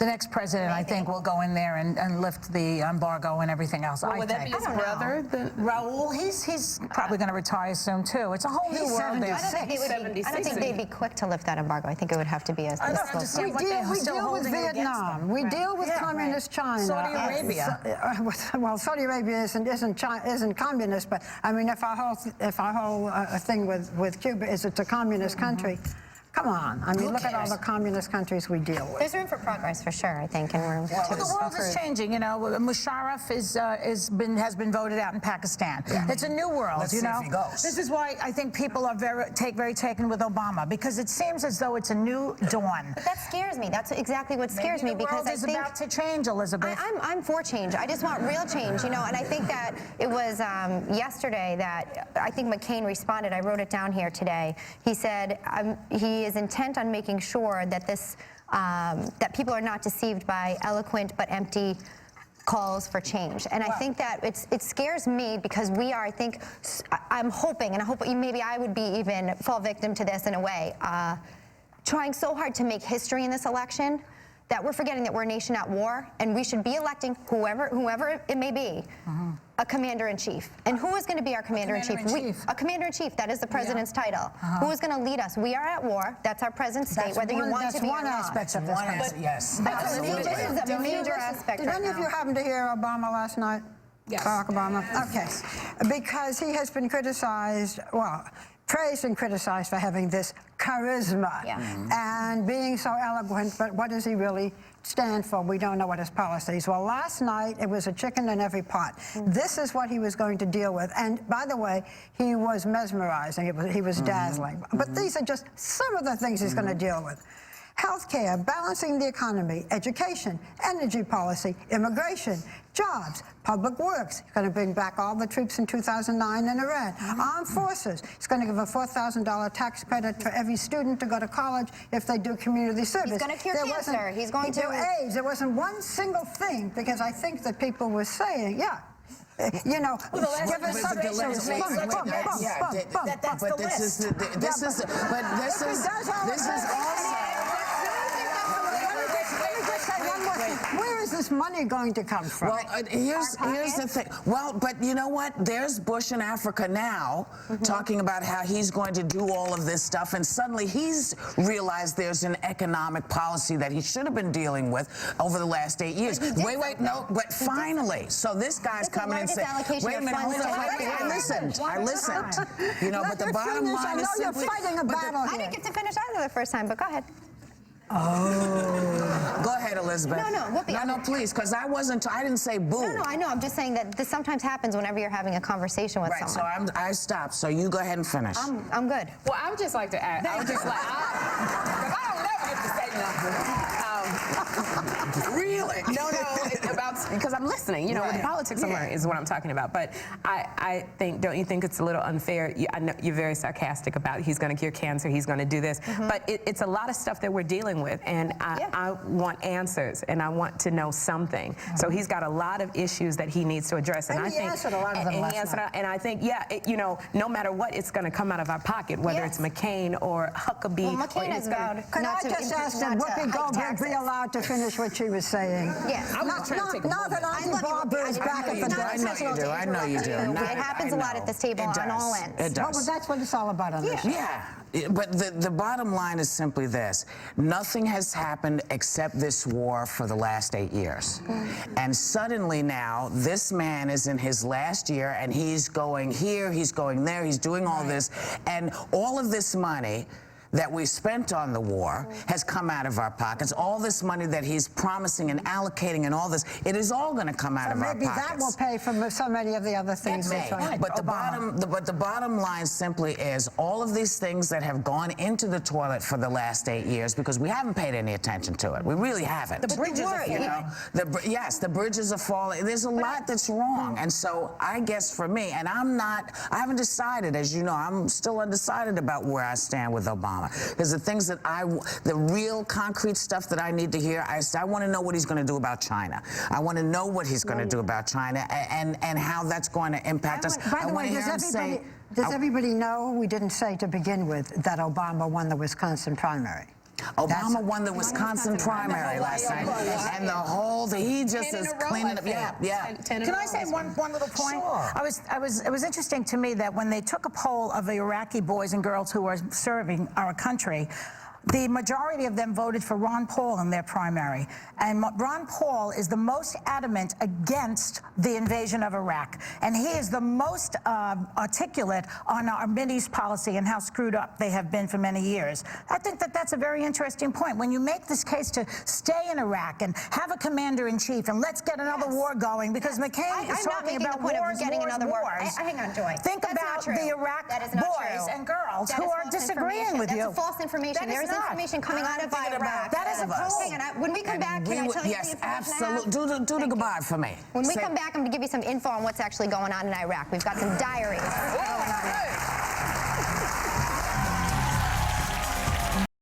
the next president, I think, will go in there and lift the embargo and everything else. Well, would that be his brother? Raul, he's probably going to retire soon, too. It's a whole new world there. I don't think they'd be quick to lift that embargo. I think it would have to be a slow. We deal with Vietnam. We deal with communist China. Saudi Arabia. Well, Saudi Arabia isn't communist, but I mean, if our whole thing with Cuba is it's a communist country. Come on. I mean, look at all the communist countries we deal with. There's room for progress, for sure, I think, and room to the world is changing. You know, Musharraf has been voted out in Pakistan. Yeah. It's a new world. Let's you know, see if he goes. This is why I think people are very taken with Obama, because it seems as though it's a new dawn. But that scares me. That's exactly what scares me, because I think the world is about to change, Elizabeth. I'm for change. I just want real change, you know. And I think that it was yesterday that I think McCain responded. I wrote it down here today. He said he is intent on making sure that that people are not deceived by eloquent but empty calls for change. And I think that it scares me, because we are, I think, I'm hoping, and I hope maybe I would be even fall victim to this in a way, trying so hard to make history in this election that we're forgetting that we're a nation at war, and we should be electing whoever it may be, a commander-in-chief. And who is going to be our commander-in-chief? A commander-in-chief. That is the president's title. Who is going to lead us? We are at war. That's our present state, whether you want to be or not. That's one aspect of this country. Yes. This is a major aspect. Did any of you happen to hear Obama last night? Yes. Barack Obama? Okay. Because he has been criticized, well, praised and criticized for having this charisma and being so eloquent, but what does he really stand for? We don't know what his policies. Well, last night it was a chicken in every pot. This is what he was going to deal with. And by the way, he was mesmerizing. He was dazzling. But these are just some of the things he's going to deal with. Healthcare, balancing the economy, education, energy policy, immigration, jobs, public works. He's going to bring back all the troops in 2009 in Iran. Armed forces. He's going to give a $4,000 tax credit for every student to go to college if they do community service. He's going to cure cancer. He's going to do AIDS. There wasn't one single thing, because I think that people were saying, you know, give us something. But this is also. Where is this money going to come from? Well, here's the thing. Well, but you know what? There's Bush in Africa now talking about how he's going to do all of this stuff, and suddenly he's realized there's an economic policy that he should have been dealing with over the last 8 years. Wait, no, but finally. So this guy's coming and saying, wait a minute, hold on. I listened. You know, but the bottom line is simply... You're fighting a battle here. I didn't get to finish either the first time, but go ahead. Oh. Go ahead, Elizabeth. No, please, because I didn't say boo. No, I know. I'm just saying that this sometimes happens whenever you're having a conversation with someone. Right, so I stopped. So you go ahead and finish. I'm good. Well, I would just like to add, I don't never get to say nothing. Really? No, because I'm listening. You know, with the politics I'm learning is what I'm talking about. But I think, don't you think it's a little unfair? I know you're very sarcastic about he's going to cure cancer, he's going to do this. But it's a lot of stuff that we're dealing with, and I want answers, and I want to know something. So he's got a lot of issues that he needs to address, and I think answered a lot of them last night. And I think, you know, no matter what, it's going to come out of our pocket, whether it's McCain or Huckabee. Well, McCain has vowed not to Whoopi Goldberg be allowed to finish what she was saying? Yes. I'm not trying to take a Now that Auntie Barbara is back at the desk. I know you do. It happens a lot at this table on all ends. It does. Well, that's what it's all about on this. Yeah. But the bottom line is simply this. Nothing has happened except this war for the last 8 years. And suddenly now, this man is in his last year, and he's going here, he's going there, he's doing all this. And all of this money that we spent on the war has come out of our pockets. All this money that he's promising and allocating and all this, it is all going to come out of our pockets. Maybe that will pay for so many of the other things. But the bottom line simply is all of these things that have gone into the toilet for the last 8 years, because we haven't paid any attention to it. We really haven't. The bridges are falling. Yes, the bridges are falling. There's a lot that's wrong. And so I guess for me, and I haven't decided, as you know, I'm still undecided about where I stand with Obama. Because the things that the real concrete stuff that I need to hear, I want to know what he's going to do about China. I want to know what he's going to do about China and how that's going to impact us. By the way, does everybody know, we didn't say to begin with, that Obama won the Wisconsin primary? Obama won the Wisconsin primary last night, and the whole he just is cleaning up. Yeah. Can I say one little point? Sure. It was interesting to me that when they took a poll of the Iraqi boys and girls who are serving our country, the majority of them voted for Ron Paul in their primary. And Ron Paul is the most adamant against the invasion of Iraq. And he is the most articulate on our Mideast policy and how screwed up they have been for many years. I think that that's a very interesting point. When you make this case to stay in Iraq and have a commander-in-chief and let's get another war going, because McCain is talking about wars. Hang on, Joy. Think about the Iraq boys and girls who are disagreeing with you. That's false information. There is information coming out of Iraq. That is a poll. Hang on. When we come back, can I tell you yes, the information I have? absolutely. Do the goodbye for me. When we come back, I'm going to give you some info on what's actually going on in Iraq. We've got some diaries.